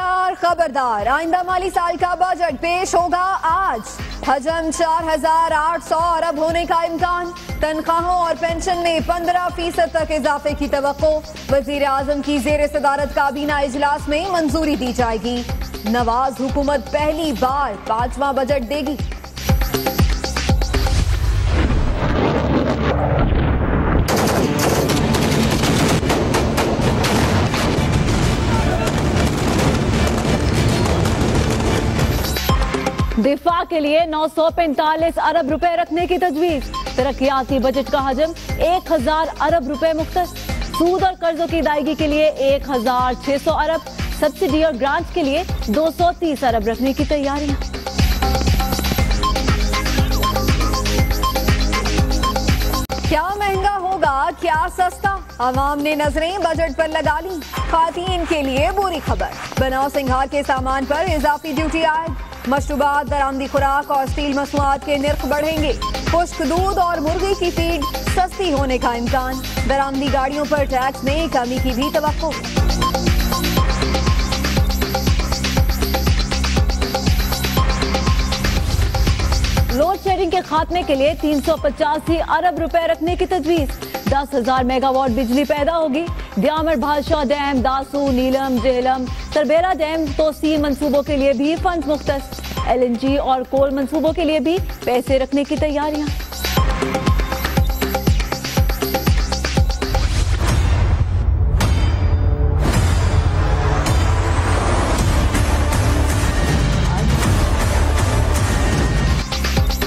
होशियार खबरदार, आइंदा माली साल का बजट पेश होगा आज। हजम 4,800 अरब होने का इम्कान। तनख्वाहों और पेंशन में 15% तक इजाफे की तवक्को। वजीर आजम की जेर सदारत काबीना इजलास में मंजूरी दी जाएगी। नवाज हुकूमत पहली बार 5वां बजट देगी। दिफा के लिए 945 अरब रुपए रखने की तजवीज। तरक्याती बजट का हजम 1000 अरब रुपए मुख्तस। सूद और कर्जों की अदायगी के लिए 1600 अरब। सब्सिडी और ग्रांट के लिए 230 अरब रखने की तैयारियां। क्या महंगा होगा, क्या सस्ता, अवाम ने नजरें बजट पर लगा ली। खातीन के लिए बुरी खबर, बनाव सिंगार के सामान पर इजाफी ड्यूटी आयद। मशरूबात, दरामदी खुराक और स्टील मसनूआत के निर्ख बढ़ेंगे। खुश्क दूध और मुर्गी की फीड सस्ती होने का इम्कान। दरामदी गाड़ियों पर टैक्स में कमी की भी तवक्को। लोड शेडिंग के खात्मे के लिए 385 अरब रुपए रखने की तजवीज। 10,000 मेगावाट बिजली पैदा होगी। दियामर भाषा डैम, दासू, नीलम, जेहलम, तरबेला डैम तोसी मंसूबों के लिए भी फंड मुख्तस। LNG और कोल मंसूबों के लिए भी पैसे रखने की तैयारियां।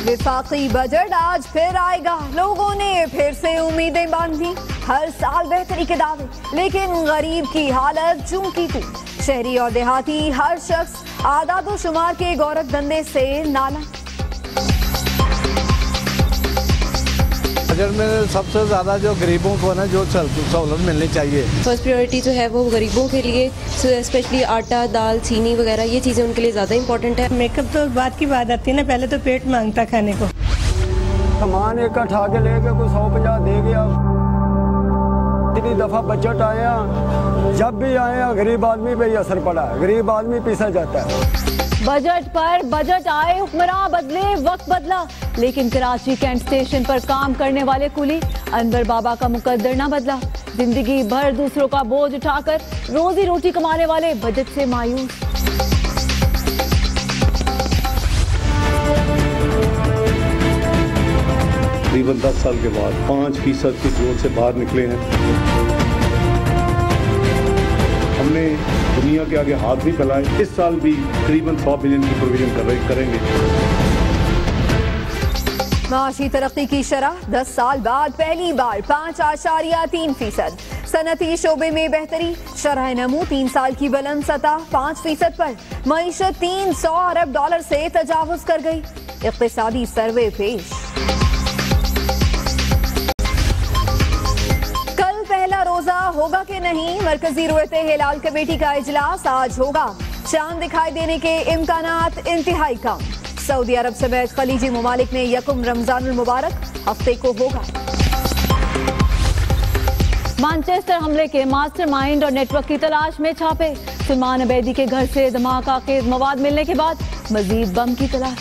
विफाकी बजट आज फिर आएगा। लोगों ने फिर से उम्मीदें बांधी। हर साल बेहतरी के दावे, लेकिन गरीब की हालत जूं की तू। शहरी और देहाती हर शख्स आदाद व शुमार के गोरख धंधे से नाला। बजट में सबसे ज्यादा जो गरीबों को ना जो सहूलत मिलनी चाहिए। फर्स्ट प्रायोरिटी जो है वो गरीबों के लिए, स्पेशली आटा, दाल, चीनी वगैरह ये चीज़ें उनके लिए ज़्यादा इंपॉर्टेंट है। मेकअप तो बात की बात आती है ना, पहले तो पेट मांगता खाने को। सामान एक उठा के लेके कोई 150 दे गया। इतनी दफा बजट आया, जब भी आया गरीब आदमी पे ही असर पड़ा है। गरीब आदमी पीसा जाता है। बजट पर बजट आए, हुक्मरान बदले, वक्त बदला, लेकिन कराची कैंट स्टेशन पर काम करने वाले कुली अनवर बाबा का मुकद्दर न बदला। जिंदगी भर दूसरों का बोझ उठाकर रोजी रोटी कमाने वाले बजट से मायूस। तकरीबन 10 साल के बाद 5% की ग्रोथ से बाहर निकले हैं। हमने दुनिया के आगे हाथ भी फैलाए। इस साल भी तकरीबन 100 बिलियन की प्रोविजन करेंगे। माशी तरक्की की शरह 10 साल बाद पहली बार 5.3%। सनती शोबे में बेहतरी, शरह नमू 3 साल की बुलंद सतह 5% पर। मईशत 300 अरब डॉलर से तजावुज कर गई। इक्तिसादी सर्वे पेश। रोजा होगा कि नहीं, मरकजी रुयते हिलाल कमेटी का इजलास आज होगा। चांद दिखाई देने के इम्कानात इंतहाई कम। सऊदी अरब समेत खलीजी ममालिक में यकुम रमजानुल मुबारक हफ्ते को होगा। मैनचेस्टर हमले के मास्टरमाइंड और नेटवर्क की तलाश में छापे। सलमान अबैदी के घर से धमाका खेज मवाद मिलने के बाद मजीद बम की तलाश।